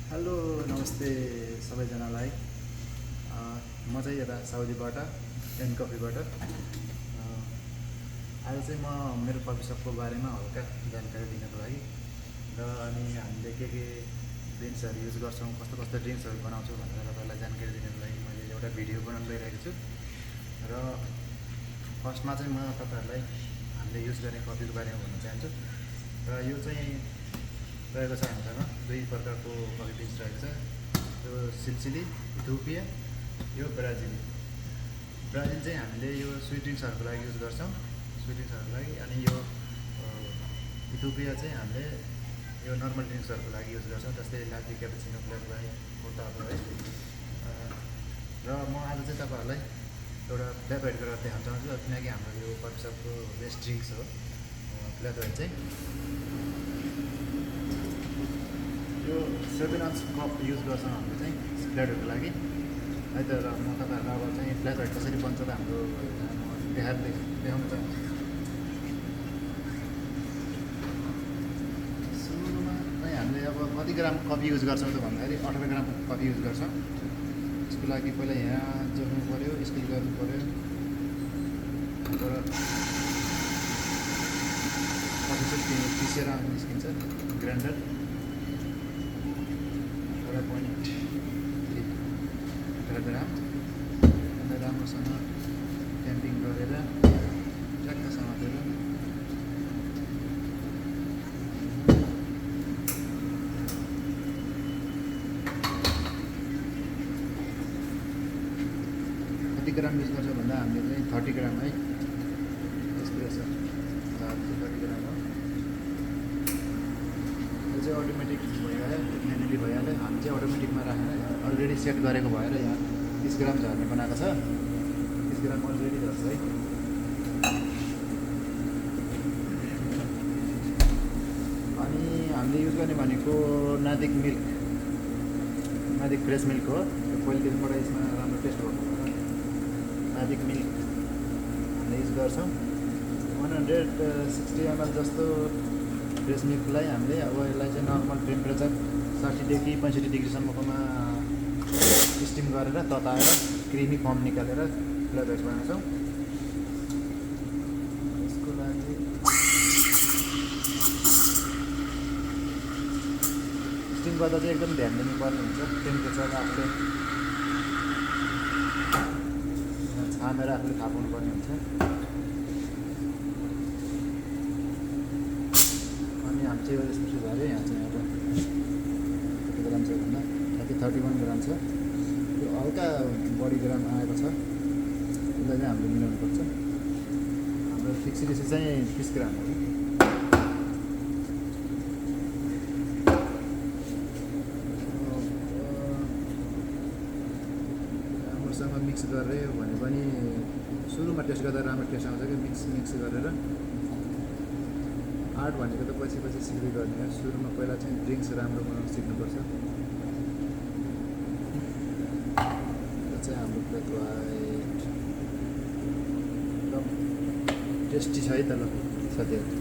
Hello नमस्ते सबैजनालाई। म चाहिँ यता साउदीबाट एन कफीबाट आज चाहिँ म मेरो कफी सपको बारेमा हल्का जानकारी दिनको लागि र अनि हामीले के ड्रिङ्क्सहरू युज गर्छौँ, कस्तो कस्तो ड्रिङ्क्सहरू बनाउँछौँ भनेर तपाईँलाई जानकारी दिनको लागि मैले एउटा भिडियो बनाउन गइरहेको छु। र फर्स्टमा चाहिँ म तपाईँहरूलाई हामीले युज गर्ने कफीको बारेमा भन्न चाहन्छु। र यो चाहिँ रहेको छ हामीसँग दुई प्रकारको कफी बिन्स रहेको छ। यो सिलसिली इथियोपिया, यो ब्राजिल चाहिँ हामीले यो स्विट ड्रिङ्क्सहरूको लागि युज गर्छौँ, स्विट ड्रिङ्क्सहरूको लागि। अनि यो इथियोपिया चाहिँ हामीले यो नर्मल ड्रिङ्क्सहरूको लागि युज गर्छौँ, जस्तै लाटी, क्यापुचिनो, ब्ल्याक वाइन, कोटाहरू है। र म आज चाहिँ तपाईँहरूलाई एउटा फ्ल्याट वाइट गरेर देखाउन चाहन्छु, किनकि हाम्रो यो कफी सपको बेस्ट ड्रिङ्क्स हो फ्ल्याट वाइट चाहिँ। यो 7 आउन्स कप युज गर्छौँ हामीले चाहिँ फ्ल्याट वाइटको लागि है त। र म तपाईँहरूलाई अब चाहिँ फ्ल्याट वाइट कसरी बन्छ त हाम्रो देखाउन चाहन्छु। सुरुमा चाहिँ हामीले अब कति ग्राम कफी युज गर्छौँ त भन्दाखेरि 18 ग्राम कफी युज गर्छौँ। यसको लागि पहिला यहाँ जोड्नु पऱ्यो, स्किल गर्नु पऱ्यो। कफी चाहिँ पिसेर निस्किन्छ ग्राइन्डर। 18 ग्राम अन्त राम्रोसँग क्याम्पिङ गरेर ट्याक्क समातेर कति ग्राम युज गर्छ भन्दा हामीले चाहिँ 30 ग्राम है एस्प्रेसो 30 ग्राम हो। यो चाहिँ अटोमेटिक भइहाल्यो, म्यानुअली भइहाल्यो। हामी चाहिँ अटोमेटिकमा राखेर अलरेडी सेट गरेको भएर यहाँ 30 ग्राम झर्ने बनाएको छ। 30 ग्राम अलरेडी झर्छ है। अनि हामीले युज गर्ने भनेको नादिक फ्रेस मिल्क हो। पहिलो दिनबाट यसमा राम्रो टेस्ट गर्नु पर्छ। नादिक मिल्क हामीले युज गर्छौँ। 160 ml जस्तो फ्रेस मिल्कलाई हामीले अब यसलाई चाहिँ नर्मल टेम्परेचर 60 देखि 65 डिग्रीसम्मकोमा स्टिम गरेर तताएर क्रिमी फर्म निकालेर फ्ल्याट वाइट बनाउँछौँ। यसको लागि स्टिम गर्दा चाहिँ एकदम ध्यान दिनुपर्ने हुन्छ। टेम्परेचर आफूले छामेर आफूले थाहा पाउनुपर्ने हुन्छ। अनि हामी चाहिँ यसपछि झऱ्यो। यहाँ चाहिँ अब कति ग्राम छ भन्दा 31 ग्राम छ। यो हल्का बढी ग्राम आएको छ, यसलाई चाहिँ हामीले मिलाउनुपर्छ। हाम्रो फिक्स रेसिपी चाहिँ 30 ग्राम हो। राम्रोसँग मिक्स गरेर भने पनि सुरुमा टेस्ट गर्दा राम्रो टेस्ट आउँछ कि मिक्स गरेर। आर्ट भनेको त पछि सिक्दै गर्ने हो। सुरुमा पहिला चाहिँ ड्रिङ्क्स राम्रो बनाउन सिक्नुपर्छ। यो चाहिँ हाम्रो फ्ल्याट वाइट एकदम टेस्टी छ है त। ल साथीहरू।